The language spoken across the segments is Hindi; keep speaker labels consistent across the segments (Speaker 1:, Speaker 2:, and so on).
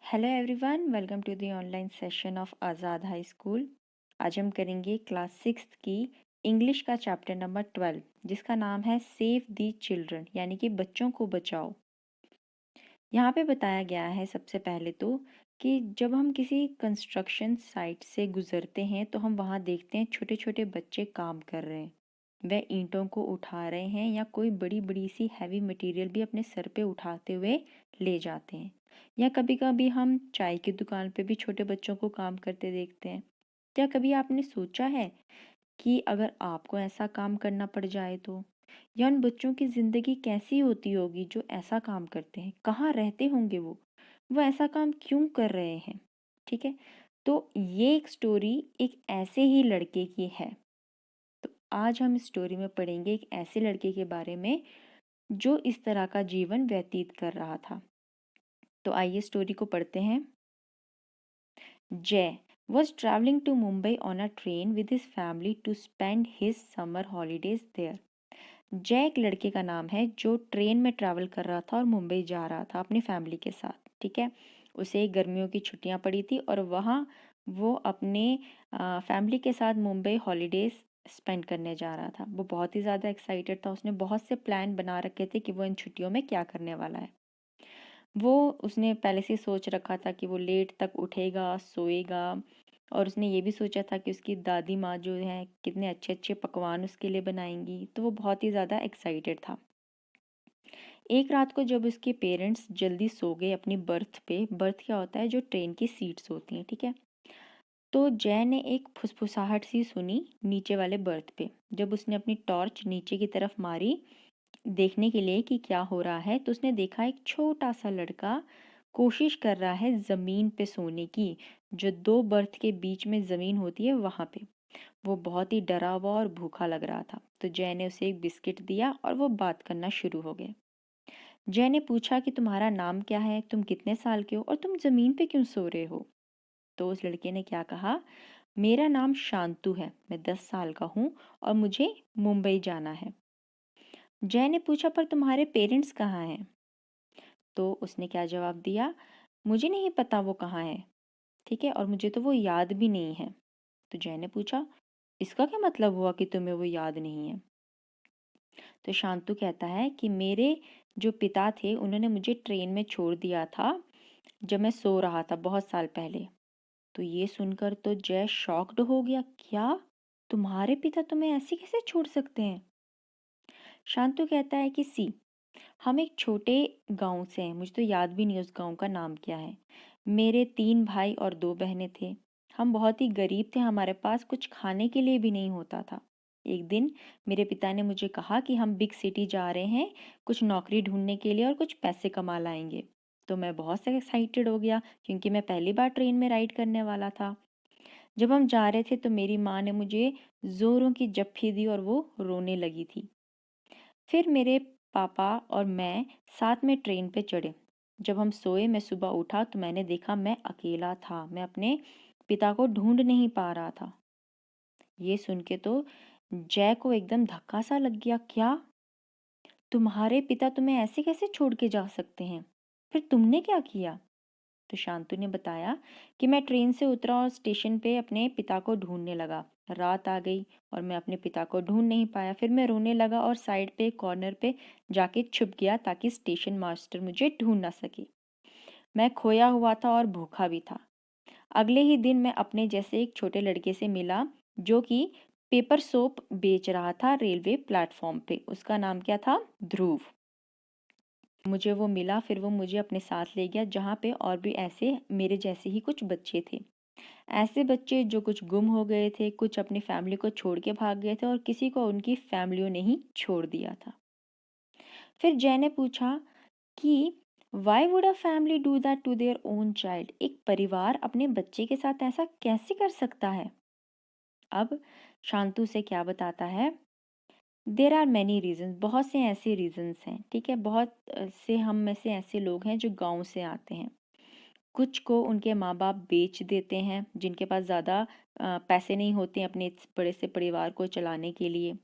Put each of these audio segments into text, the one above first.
Speaker 1: Hello everyone, welcome to the online session of Azad high school. आज हम करेंगे क्लास सिक्स्थ की इंग्लिश का चैप्टर नंबर 12 जिसका नाम है सेव द चिल्ड्रन यानी कि बच्चों को बचाओ। यहाँ पे बताया गया है सबसे पहले तो कि जब हम किसी कंस्ट्रक्शन साइट से गुजरते हैं तो हम वहाँ देखते हैं छोटे छोटे बच्चे काम कर रहे हैं। वह ईंटों को उठा रहे हैं या कोई बड़ी बड़ी सी हैवी मटेरियल भी अपने सर पे उठाते हुए ले जाते हैं। या कभी कभी हम चाय की दुकान पे भी छोटे बच्चों को काम करते देखते हैं। क्या कभी आपने सोचा है कि अगर आपको ऐसा काम करना पड़ जाए तो, या उन बच्चों की ज़िंदगी कैसी होती होगी जो ऐसा काम करते हैं, कहाँ रहते होंगे वो ऐसा काम क्यों कर रहे हैं। ठीक है, तो ये एक स्टोरी एक ऐसे ही लड़के की है। तो आज हम इस स्टोरी में पढ़ेंगे एक ऐसे लड़के के बारे में जो इस तरह का जीवन व्यतीत कर रहा था। तो आइए स्टोरी को पढ़ते हैं। Jay was traveling to Mumbai on a train with his family to spend his summer holidays there. जय एक लड़के का नाम है जो ट्रेन में ट्रैवल कर रहा था और मुंबई जा रहा था अपनी फैमिली के साथ। ठीक है, उसे गर्मियों की छुट्टियां पड़ी थी और वहाँ वो अपने फैमिली के साथ मुंबई हॉलीडेज स्पेंड करने जा रहा था। वो बहुत ही ज़्यादा एक्साइटेड था, उसने बहुत से प्लान बना रखे थे कि वो इन छुट्टियों में क्या करने वाला है। वो उसने पहले से सोच रखा था कि वो लेट तक उठेगा, सोएगा, और उसने ये भी सोचा था कि उसकी दादी माँ जो है कितने अच्छे अच्छे पकवान उसके लिए बनाएंगी। तो वो बहुत ही ज़्यादा एक्साइटेड था। एक रात को जब उसके पेरेंट्स जल्दी सो गए अपनी बर्थ पे, बर्थ क्या होता है, जो ट्रेन की सीट्स होती हैं, ठीक है, तो जय ने एक फुसफुसाहट सी सुनी नीचे वाले बर्थ पे। जब उसने अपनी टॉर्च नीचे की तरफ मारी देखने के लिए कि क्या हो रहा है, तो उसने देखा एक छोटा सा लड़का कोशिश कर रहा है ज़मीन पे सोने की, जो दो बर्थ के बीच में ज़मीन होती है वहाँ पे। वो बहुत ही डरा हुआ और भूखा लग रहा था। तो जय ने उसे एक बिस्किट दिया और वो बात करना शुरू हो गए। जय ने पूछा कि तुम्हारा नाम क्या है, तुम कितने साल के हो और तुम ज़मीन पे क्यों सो रहे हो। तो उस लड़के ने क्या कहा, मेरा नाम शांतु है, मैं 10 साल का हूँ और मुझे मुंबई जाना है। जय ने पूछा पर तुम्हारे पेरेंट्स कहाँ हैं। तो उसने क्या जवाब दिया, मुझे नहीं पता वो कहाँ है, ठीक है, और मुझे तो वो याद भी नहीं है। तो जय ने पूछा, इसका क्या मतलब हुआ कि तुम्हें वो याद नहीं है। तो शांतु कहता है कि मेरे जो पिता थे उन्होंने मुझे ट्रेन में छोड़ दिया था जब मैं सो रहा था बहुत साल पहले। तो ये सुनकर तो जय शॉक्ड हो गया, क्या तुम्हारे पिता तुम्हें ऐसे कैसे छोड़ सकते हैं। शांतु कहता है कि सी, हम एक छोटे गांव से हैं, मुझे तो याद भी नहीं उस गांव का नाम क्या है। मेरे 3 भाई और 2 बहनें थे। हम बहुत ही गरीब थे, हमारे पास कुछ खाने के लिए भी नहीं होता था। एक दिन मेरे पिता ने मुझे कहा कि हम बिग सिटी जा रहे हैं कुछ नौकरी ढूंढने के लिए और कुछ पैसे कमा लाएंगे। तो मैं बहुत से एक्साइटेड हो गया क्योंकि मैं पहली बार ट्रेन में राइड करने वाला था। जब हम जा रहे थे तो मेरी माँ ने मुझे जोरों की जप्फी दी और वो रोने लगी थी। फिर मेरे पापा और मैं साथ में ट्रेन पे चढ़े। जब हम सोए, मैं सुबह उठा तो मैंने देखा मैं अकेला था, मैं अपने पिता को ढूंढ नहीं पा रहा था। ये सुन के तो जय को एकदम धक्का सा लग गया, क्या तुम्हारे पिता तुम्हें ऐसे कैसे छोड़ के जा सकते हैं, फिर तुमने क्या किया। तो शांतु ने बताया कि मैं ट्रेन से उतरा और स्टेशन पे अपने पिता को ढूंढने लगा। रात आ गई और मैं अपने पिता को ढूंढ नहीं पाया। फिर मैं रोने लगा और साइड पे कॉर्नर पे जाके छुप गया ताकि स्टेशन मास्टर मुझे ढूंढ ना सके। मैं खोया हुआ था और भूखा भी था। अगले ही दिन मैं अपने जैसे एक छोटे लड़के से मिला जो कि पेपर सोप बेच रहा था रेलवे प्लेटफॉर्म पे। उसका नाम क्या था, ध्रुव। मुझे वो मिला, फिर वो मुझे अपने साथ ले गया जहाँ पे और भी ऐसे मेरे जैसे ही कुछ बच्चे थे। ऐसे बच्चे जो कुछ गुम हो गए थे, कुछ अपनी फैमिली को छोड़ के भाग गए थे और किसी को उनकी फैमिलियों ने ही छोड़ दिया था। फिर जय ने पूछा कि why would a family do that to their own child, एक परिवार अपने बच्चे के साथ ऐसा कैसे कर सकता है। अब शांतु से क्या बताता है, देर आर मैनी रीजन्स, बहुत से ऐसे रीजन्स हैं, ठीक है, बहुत से हम में से ऐसे लोग हैं जो गांव से आते हैं। कुछ को उनके माँ बाप बेच देते हैं जिनके पास ज़्यादा पैसे नहीं होते अपने इस बड़े से परिवार को चलाने के लिए,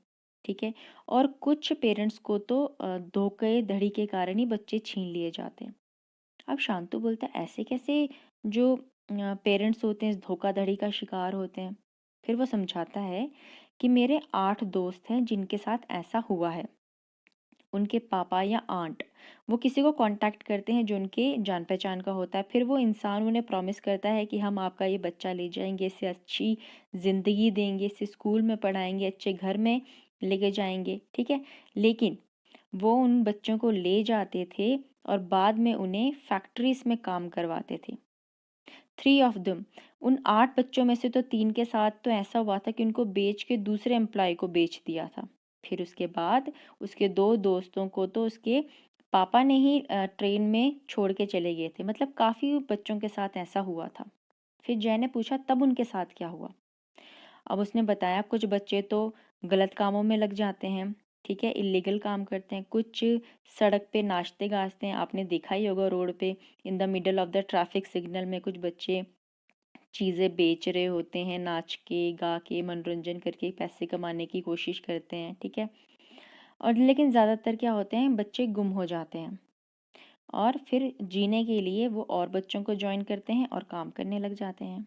Speaker 1: ठीक है, और कुछ पेरेंट्स को तो धोखे धड़ी के कारण ही बच्चे छीन लिए जाते हैं। अब शांतु बोलता है ऐसे कैसे जो पेरेंट्स होते हैं धोखाधड़ी का शिकार होते हैं। फिर वो समझाता है कि मेरे 8 दोस्त हैं जिनके साथ ऐसा हुआ है। उनके पापा या आंट वो किसी को कांटेक्ट करते हैं जो उनके जान पहचान का होता है। फिर वो इंसान उन्हें प्रॉमिस करता है कि हम आपका ये बच्चा ले जाएंगे, इसे अच्छी ज़िंदगी देंगे, इसे स्कूल में पढ़ाएंगे, अच्छे घर में लेके जाएंगे, ठीक है। लेकिन वो उन बच्चों को ले जाते थे और बाद में उन्हें फैक्ट्रीज में काम करवाते थे। 3 ऑफ देम, उन 8 बच्चों में से तो 3 के साथ तो ऐसा हुआ था कि उनको बेच के दूसरे एम्प्लॉय को बेच दिया था। फिर उसके बाद उसके 2 दोस्तों को तो उसके पापा ने ही ट्रेन में छोड़ के चले गए थे। मतलब काफ़ी बच्चों के साथ ऐसा हुआ था। फिर जय ने पूछा तब उनके साथ क्या हुआ। अब उसने बताया कुछ बच्चे तो गलत कामों में लग जाते हैं, ठीक है, इलीगल काम करते हैं। कुछ सड़क पे नाचते गाजते हैं, आपने देखा ही होगा रोड पे in the middle of the traffic signal में कुछ बच्चे चीज़ें बेच रहे होते हैं, नाच के गा के मनोरंजन करके पैसे कमाने की कोशिश करते हैं, ठीक है। और लेकिन ज़्यादातर क्या होते हैं, बच्चे गुम हो जाते हैं और फिर जीने के लिए वो और बच्चों को ज्वाइन करते हैं और काम करने लग जाते हैं।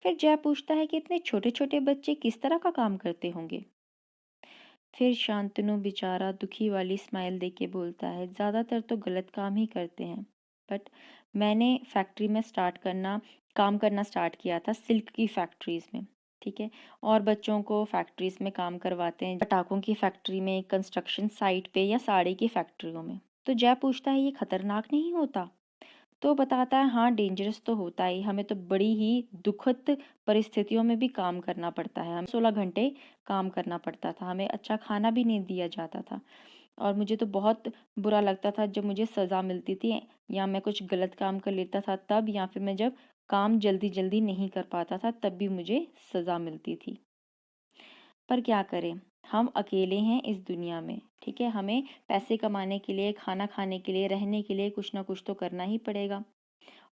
Speaker 1: फिर जय पूछता है कि इतने छोटे छोटे बच्चे किस तरह का काम करते होंगे। फिर शांतनु बेचारा दुखी वाली स्माइल दे के बोलता है ज़्यादातर तो गलत काम ही करते हैं, बट मैंने फैक्ट्री में काम करना स्टार्ट किया था सिल्क की फैक्ट्रीज में, ठीक है। और बच्चों को फैक्ट्रीज में काम करवाते हैं, पटाखों की फैक्ट्री में, कंस्ट्रक्शन साइट पे या साड़ी की फैक्ट्रियों में। तो जय पूछता है ये खतरनाक नहीं होता। तो बताता है हाँ डेंजरस तो होता ही, हमें तो बड़ी ही दुखद परिस्थितियों में भी काम करना पड़ता है। हमें 16 घंटे काम करना पड़ता था, हमें अच्छा खाना भी नहीं दिया जाता था। और मुझे तो बहुत बुरा लगता था जब मुझे सज़ा मिलती थी या मैं कुछ गलत काम कर लेता था तब, या फिर मैं जब काम जल्दी जल्दी नहीं कर पाता था तब भी मुझे सज़ा मिलती थी। पर क्या करें, हम अकेले हैं इस दुनिया में, ठीक है। हमें पैसे कमाने के लिए, खाना खाने के लिए, रहने के लिए कुछ ना कुछ तो करना ही पड़ेगा।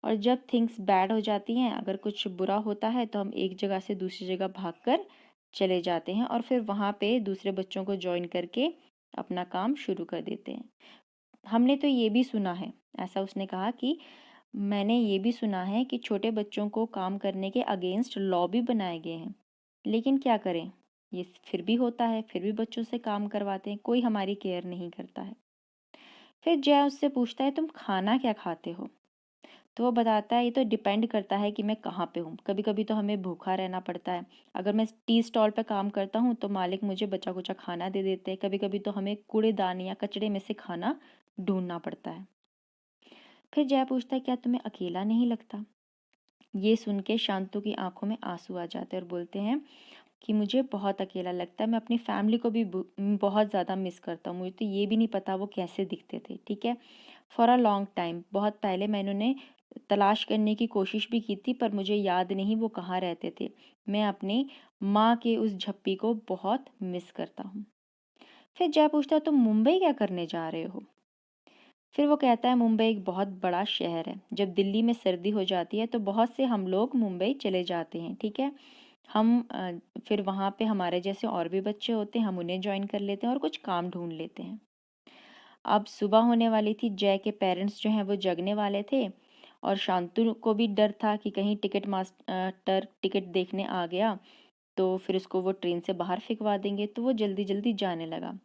Speaker 1: और जब थिंग्स बैड हो जाती हैं, अगर कुछ बुरा होता है तो हम एक जगह से दूसरी जगह भागकर चले जाते हैं और फिर वहाँ पे दूसरे बच्चों को ज्वाइन करके अपना काम शुरू कर देते हैं। हमने तो ये भी सुना है, ऐसा उसने कहा कि मैंने ये भी सुना है कि छोटे बच्चों को काम करने के अगेंस्ट लॉ भी बनाए गए हैं। लेकिन क्या करें, ये फिर भी होता है, फिर भी बच्चों से काम करवाते हैं, कोई हमारी केयर नहीं करता है। फिर जय उससे पूछता है तुम खाना क्या खाते हो। तो वो बताता है ये तो डिपेंड करता है कि मैं कहाँ पे हूँ, कभी कभी तो हमें भूखा रहना पड़ता है। अगर मैं टी स्टॉल पे काम करता हूँ तो मालिक मुझे बचा कुचा खाना दे देते हैं, कभी कभी तो हमें कूड़ेदान या कचड़े में से खाना ढूंढना पड़ता है। फिर जय पूछता है क्या तुम्हें अकेला नहीं लगता। ये सुन के शांतु की आंखों में आंसू आ जाते हैं और बोलते हैं कि मुझे बहुत अकेला लगता है, मैं अपनी फैमिली को भी बहुत ज़्यादा मिस करता हूँ। मुझे तो ये भी नहीं पता वो कैसे दिखते थे, ठीक है। फॉर अ लॉन्ग टाइम, बहुत पहले मैंने उन्हें तलाश करने की कोशिश भी की थी पर मुझे याद नहीं वो कहाँ रहते थे। मैं अपनी माँ के उस झप्पी को बहुत मिस करता हूँ। फिर जय पूछता तुम मुंबई क्या करने जा रहे हो। फिर वो कहता है मुंबई एक बहुत बड़ा शहर है, जब दिल्ली में सर्दी हो जाती है तो बहुत से हम लोग मुंबई चले जाते हैं, ठीक है। हम फिर वहाँ पे हमारे जैसे और भी बच्चे होते हैं, हम उन्हें ज्वाइन कर लेते हैं और कुछ काम ढूंढ लेते हैं। अब सुबह होने वाली थी, जय के पेरेंट्स जो हैं वो जगने वाले थे और शांतु को भी डर था कि कहीं टिकट मास्टर टिकट देखने आ गया तो फिर उसको वो ट्रेन से बाहर फेंकवा देंगे, तो वो जल्दी जल्दी जाने लगा।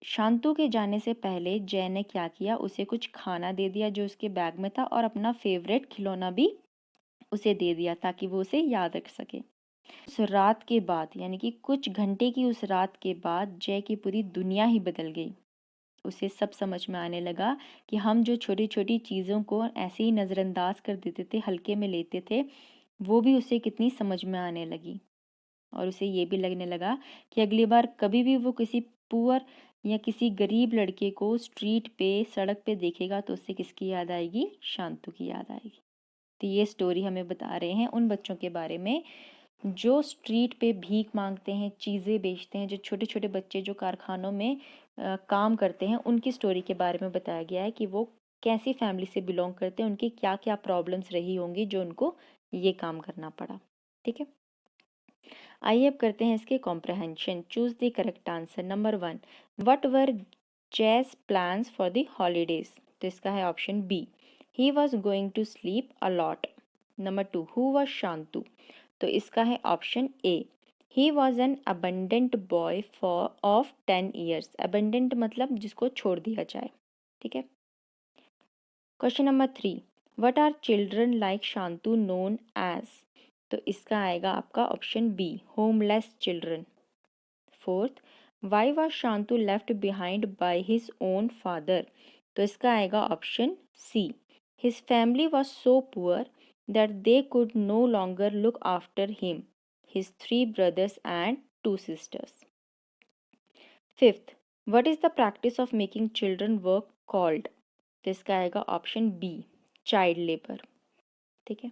Speaker 1: शांतु के जाने से पहले जय ने क्या किया, उसे कुछ खाना दे दिया जो उसके बैग में था और अपना फेवरेट खिलौना भी उसे दे दिया ताकि वो उसे याद रख सके। उस रात के बाद यानी कि कुछ घंटे की उस रात के बाद जय की पूरी दुनिया ही बदल गई। उसे सब समझ में आने लगा कि हम जो छोटी छोटी चीज़ों को ऐसे ही नज़रअंदाज कर देते थे, हल्के में लेते थे, वो भी उसे कितनी समझ में आने लगी। और उसे ये भी लगने लगा कि अगली बार कभी भी वो किसी पुअर या किसी गरीब लड़के को स्ट्रीट पे, सड़क पे देखेगा तो उससे किसकी याद आएगी, शांतु की याद आएगी। तो ये स्टोरी हमें बता रहे हैं उन बच्चों के बारे में जो स्ट्रीट पे भीख मांगते हैं, चीज़ें बेचते हैं, जो छोटे छोटे बच्चे जो कारखानों में काम करते हैं, उनकी स्टोरी के बारे में बताया गया है कि वो कैसी फैमिली से बिलोंग करते हैं, उनकी क्या क्या प्रॉब्लम्स रही होंगी जो उनको ये काम करना पड़ा, ठीक है। आइए अब करते हैं इसके comprehension. Choose the correct answer. Number 1, what were his plans for the holidays. तो इसका है option B, he was going to sleep a lot. Number 2, who was Shantu, तो इसका है option A, he was an abandoned boy for of 10 years. Abandoned मतलब जिसको छोड़ दिया जाए, ठीक है। Question number 3, what are children like Shantu known as, तो इसका आएगा आपका option B, homeless children. Fourth, why was Shantu left behind by his own father, तो इसका आएगा option C, his family was so poor that they could no longer look after him, his 3 brothers and 2 sisters। Fifth, what is the practice of making children work called, तो इसका आएगा ऑप्शन बी, चाइल्ड लेबर, ठीक है।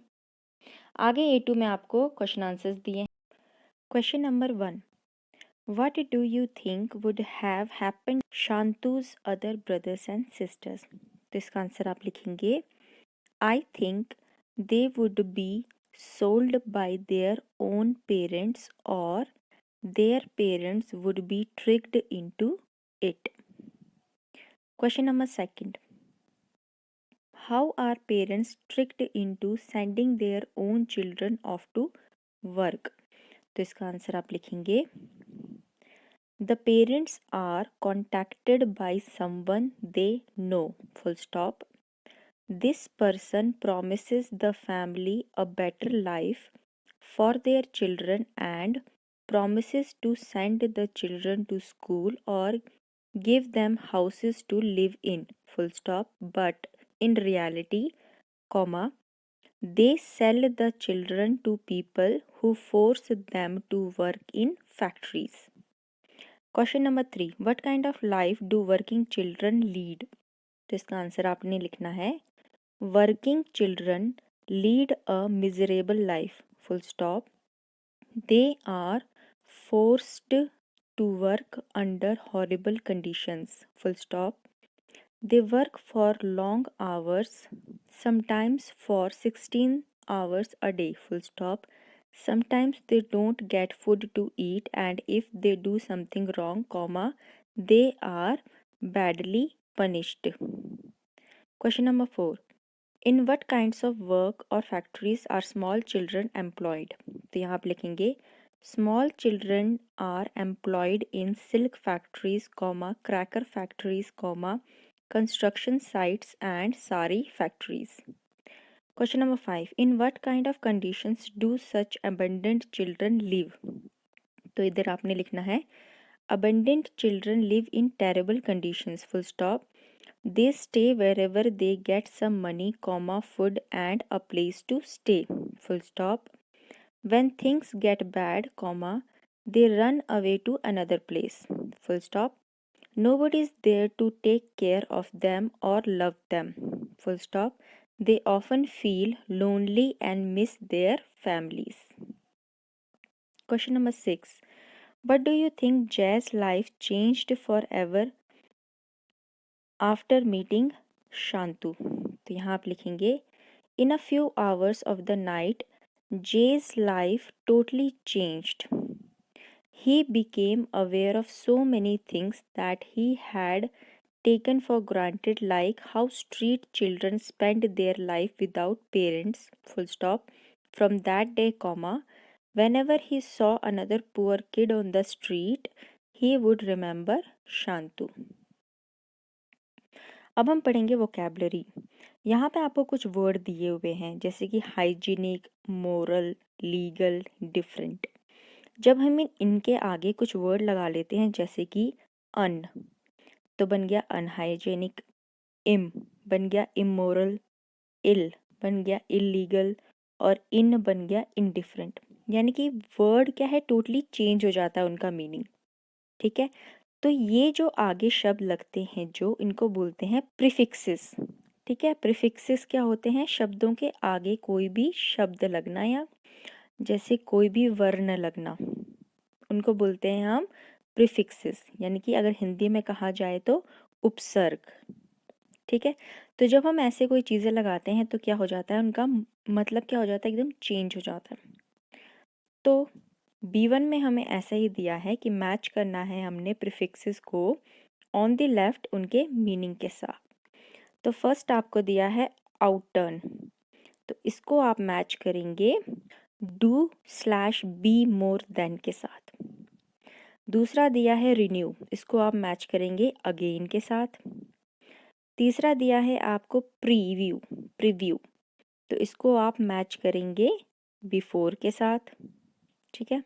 Speaker 1: आगे A2 में आपको क्वेश्चन आंसर्स दिए हैं। Question number 1, what do you think would have happened Shantu's other brothers and sisters, तो इसका आंसर आप लिखेंगे, I think they would be sold by their own parents और their parents would be tricked into it। Question number 2, how are parents tricked into sending their own children off to work, तो इसका आंसर आप लिखेंगे, the parents are contacted by someone they know, full stop, this person promises the family a better life for their children and promises to send the children to school or give them houses to live in, full stop, but in reality, comma, they sell the children to people who force them to work in factories। Question number 3, what kind of life do working children lead, तो इसका आंसर आपने लिखना है, working children lead a miserable life, full stop, they are forced to work under horrible conditions, full stop, they work for long hours, sometimes for 16 hours a day, full stop, sometimes they don't get food to eat and if they do something wrong, comma, they are badly punished। Question number 4, in what kinds of work or factories are small children employed, तो यहाँ आप लिखेंगे, small children are employed in silk factories, comma, cracker factories, comma, construction sites and sari factories। Question number 5, in what kind of conditions do such abandoned children live, तो इधर आपने लिखना है, abandoned children live in terrible conditions, full stop, they stay wherever they get some money, comma, food and a place to stay, full stop, when things get bad, comma, they run away to another place, full stop, nobody is there to take care of them or love them, full stop, they often feel lonely and miss their families। Question number 6, what do you think Jay's life changed forever after meeting Shantu, तो यहाँ आप लिखेंगे, in a few hours of the night Jay's life totally changed, he became aware of so many things that he had taken for granted, like how street children spend their life without parents, full stop, from that day, comma, whenever he saw another poor kid on the street he would remember Shantu। अब हम पढ़ेंगे वोकैबलरी। यहाँ पे आपको कुछ वर्ड दिए हुए हैं जैसे कि हाइजीनिक, मोरल, लीगल, डिफरेंट। जब हम इनके आगे कुछ वर्ड लगा लेते हैं जैसे कि अन, तो बन गया अनहाइजेनिक, इम बन गया इमोरल, इल बन गया इलीगल और इन बन गया इनडिफरेंट। यानी कि वर्ड क्या है, टोटली चेंज हो जाता है उनका मीनिंग, ठीक है। तो ये जो आगे शब्द लगते हैं जो इनको बोलते हैं प्रीफिक्सेस, ठीक है। प्रीफिक्सेस क्या होते हैं, शब्दों के आगे कोई भी शब्द लगना या जैसे कोई भी वर्ण लगना, उनको बोलते हैं हम प्रीफिक्सेस, यानी कि अगर हिंदी में कहा जाए तो उपसर्ग, ठीक है। तो जब हम ऐसे कोई चीज़ें लगाते हैं तो क्या हो जाता है, उनका मतलब क्या हो जाता है, एकदम चेंज हो जाता है। तो B1 में हमें ऐसा ही दिया है कि मैच करना है हमने प्रीफिक्सेस को ऑन द लेफ्ट उनके मीनिंग के साथ। तो फर्स्ट आपको दिया है आउटर्न, तो इसको आप मैच करेंगे do slash be more than के साथ। दूसरा दिया है रिन्यू, इसको आप मैच करेंगे अगेन के साथ। तीसरा दिया है आपको प्रीव्यू, प्रीव्यू, तो इसको आप मैच करेंगे बिफोर के साथ, ठीक है।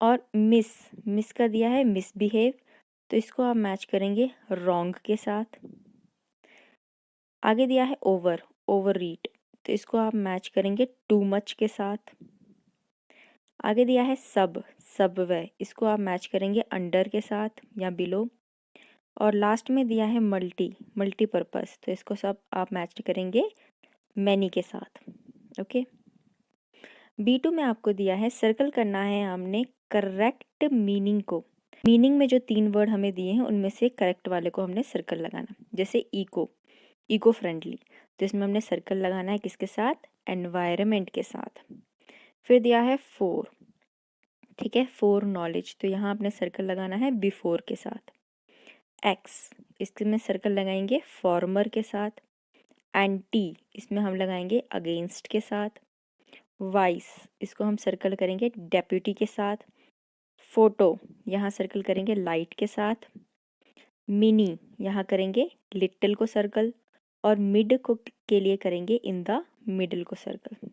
Speaker 1: और मिस, मिस का दिया है मिसबिहेव, तो इसको आप मैच करेंगे रॉन्ग के साथ। आगे दिया है ओवर, ओवर रीड, तो इसको आप मैच करेंगे टू मच के साथ। आगे दिया है सब, सबवे, इसको आप मैच करेंगे अंडर के साथ या बिलो। और लास्ट में दिया है मल्टी, मल्टीपर्पस, तो इसको सब आप मैच करेंगे मैनी के साथ, ओके। B2 में आपको दिया है सर्कल करना है हमने करेक्ट मीनिंग को। मीनिंग में जो 3 वर्ड हमें दिए हैं उनमें से करेक्ट वाले को हमने सर्कल लगाना। जैसे इको, इको फ्रेंडली, तो इसमें हमने सर्कल लगाना है किसके साथ, एनवायरनमेंट के साथ। फिर दिया है फोर, ठीक है, फोर नॉलेज, तो यहाँ आपने सर्कल लगाना है बिफोर के साथ। एक्स, इसमें सर्कल लगाएंगे फॉर्मर के साथ। एंटी, इसमें हम लगाएंगे अगेंस्ट के साथ। वाइस, इसको हम सर्कल करेंगे डेप्यूटी के साथ। फोटो, यहाँ सर्कल करेंगे लाइट के साथ। मिनी, यहाँ करेंगे लिटिल को सर्कल, और मिड को के लिए करेंगे इन द मिडल को सर्कल।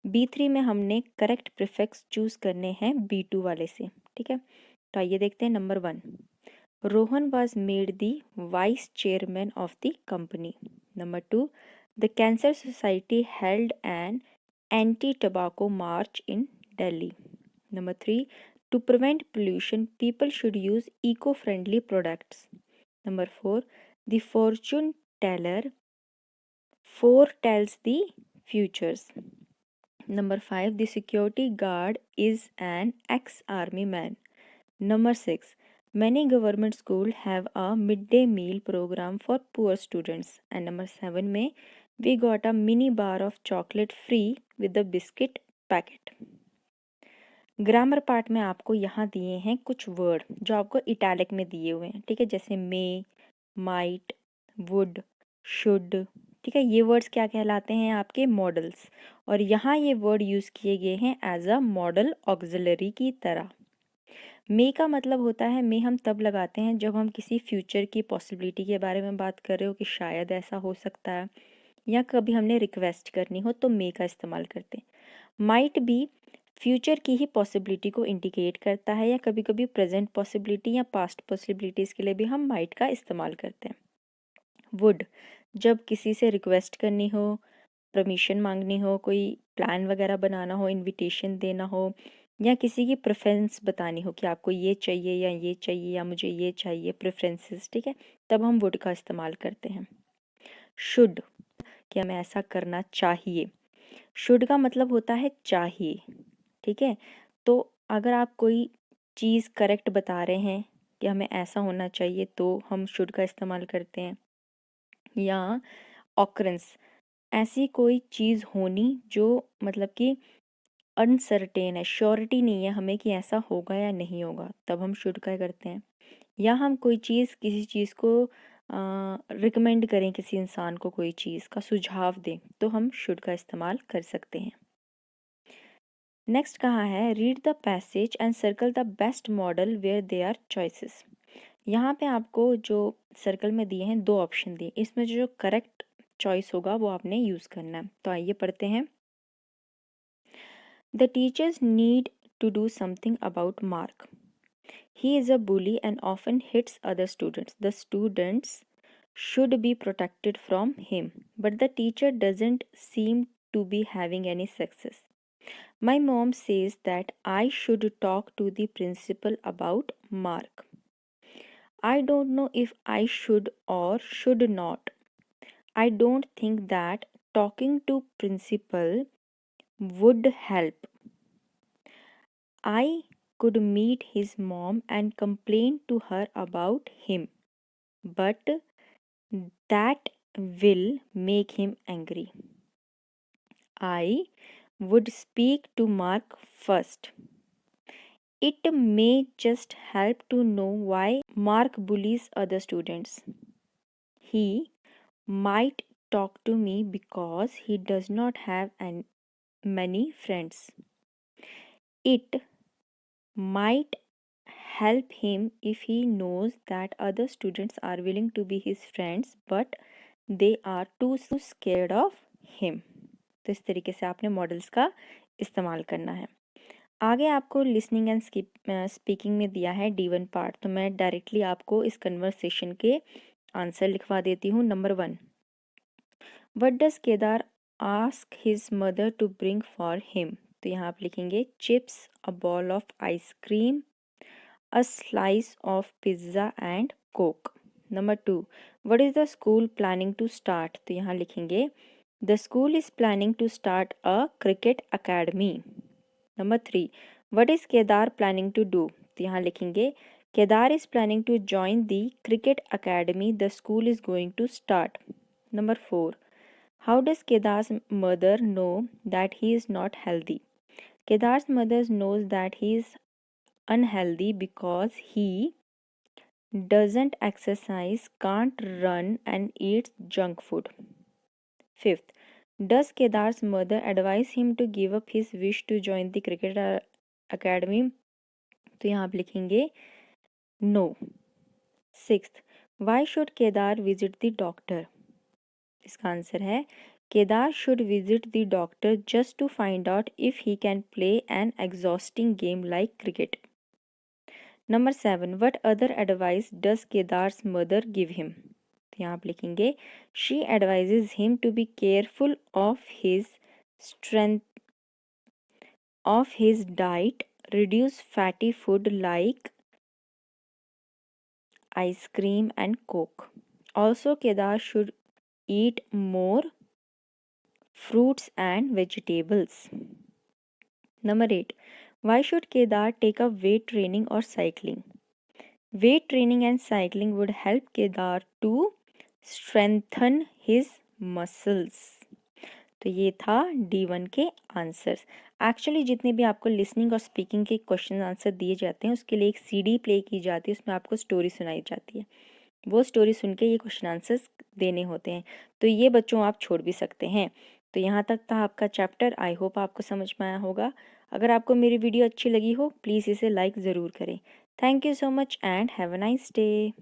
Speaker 1: B3 में हमने करेक्ट प्रीफिक्स चूज करने हैं B2 वाले से, ठीक है। तो आइए देखते हैं number 1, Rohan was made the vice chairman of the company. Number 2, the Cancer Society held an anti-tobacco march in Delhi. Number 3, to prevent pollution, people should use eco-friendly products. Number 4, the fortune teller foretells the futures. Number 5, the security guard is an ex-army man. Number 6, many government schools have a midday meal program for poor students. And number 7 में we got a mini bar of chocolate free with the biscuit packet. Grammar part में आपको यहाँ दिए हैं कुछ वर्ड जो आपको इटैलिक में दिए हुए हैं, ठीक है, जैसे मे, माइट, वुड, शुड, ठीक है। ये वर्ड्स क्या कहलाते हैं, आपके मॉडल्स, और यहाँ ये वर्ड यूज़ किए गए हैं एज अ मॉडल ऑक्सिलरी की तरह। मे का मतलब होता है, मे हम तब लगाते हैं जब हम किसी फ्यूचर की पॉसिबिलिटी के बारे में बात कर रहे हो कि शायद ऐसा हो सकता है, या कभी हमने रिक्वेस्ट करनी हो तो मे का इस्तेमाल करते हैं। माइट भी फ्यूचर की ही पॉसिबिलिटी को इंडिकेट करता है, या कभी कभी प्रेजेंट पॉसिबिलिटी या पास्ट पॉसिबिलिटीज़ के लिए भी हम माइट का इस्तेमाल करते हैं। वुड, जब किसी से रिक्वेस्ट करनी हो, परमिशन मांगनी हो, कोई प्लान वगैरह बनाना हो, इनविटेशन देना हो, या किसी की प्रेफरेंस बतानी हो कि आपको ये चाहिए या ये चाहिए या मुझे ये चाहिए, प्रेफरेंसेस, ठीक है, तब हम वुड का इस्तेमाल करते हैं। शुड, कि हमें ऐसा करना चाहिए, शुड का मतलब होता है चाहिए, ठीक है। तो अगर आप कोई चीज़ करेक्ट बता रहे हैं कि हमें ऐसा होना चाहिए तो हम शुड का इस्तेमाल करते हैं। या ऑकरेंस, ऐसी कोई चीज़ होनी जो मतलब कि अनसर्टेन है, श्योरिटी नहीं है हमें कि ऐसा होगा या नहीं होगा, तब हम शुड का करते हैं। या हम कोई चीज़, किसी चीज़ को रिकमेंड करें, किसी इंसान को कोई चीज़ का सुझाव दें, तो हम शुड का इस्तेमाल कर सकते हैं। नेक्स्ट कहाँ है, read the passage and circle the best model where they are choices. यहाँ पे आपको जो सर्कल में दिए हैं 2 ऑप्शन दिए, इसमें जो करेक्ट चॉइस होगा वो आपने यूज़ करना है। तो आइए पढ़ते हैं। The teachers need to do something about Mark. He is a bully and often hits other students. The students should be protected from him, but the teacher doesn't seem to be having any success. My mom says that I should talk to the principal about Mark. I don't know if I should or should not. I don't think that talking to principal would help. I could meet his mom and complain to her about him, but that will make him angry. I would speak to Mark first. It may just help to know why Mark bullies other students. He might talk to me because he does not have many friends. It might help him if he knows that other students are willing to be his friends but they are too scared of him. तो इस तरीके से आपने मॉडल्स का इस्तेमाल करना है। आगे आपको लिसनिंग एंड स्पीकिंग में दिया है D1 पार्ट, तो मैं डायरेक्टली आपको इस कन्वर्सेशन के आंसर लिखवा देती हूँ। Number 1, what does Kedar ask his mother to bring for him. तो यहाँ आप लिखेंगे chips, a bowl of ice cream, a slice of pizza and coke. Number 2, what is the school planning to start? तो यहाँ लिखेंगे the school is planning to start a cricket academy. Number 3, what is Kedar planning to do? तो यहाँ लिखेंगे Kedar is planning to join the cricket academy the school is going to start. Number 4, how does Kedar's mother know that he is not healthy? Kedar's mother knows that he is unhealthy because he doesn't exercise, can't run, and eats junk food. Fifth, does Kedar's mother advise him to give up his wish to join the cricket academy? तो यहाँ आप लिखेंगे no. Sixth, why should Kedar visit the doctor? इसका आंसर है Kedar should visit the doctor just to find out if he can play an exhausting game like cricket. Number 7, what other advice does Kedar's mother give him? तो यहाँ आप लिखेंगे she advises him to be careful of his strength of his diet, reduce fatty food like ice cream and coke. Also, Kedar should eat more fruits and vegetables. Number 8, why should Kedar take up weight training or cycling? Weight training and cycling would help Kedar to strengthen his muscles. तो ये था D1 के आंसर्स। एक्चुअली जितने भी आपको लिसनिंग और स्पीकिंग के क्वेश्चन आंसर दिए जाते हैं उसके लिए एक CD प्ले की जाती है, उसमें आपको स्टोरी सुनाई जाती है, वो स्टोरी सुन के ये क्वेश्चन आंसर्स देने होते हैं। तो ये बच्चों आप छोड़ भी सकते हैं। तो यहाँ तक था आपका चैप्टर। आई होप आपको समझ में आया होगा। अगर आपको मेरी वीडियो अच्छी लगी हो प्लीज़ इसे लाइक ज़रूर करें। Thank you so much and have a nice day.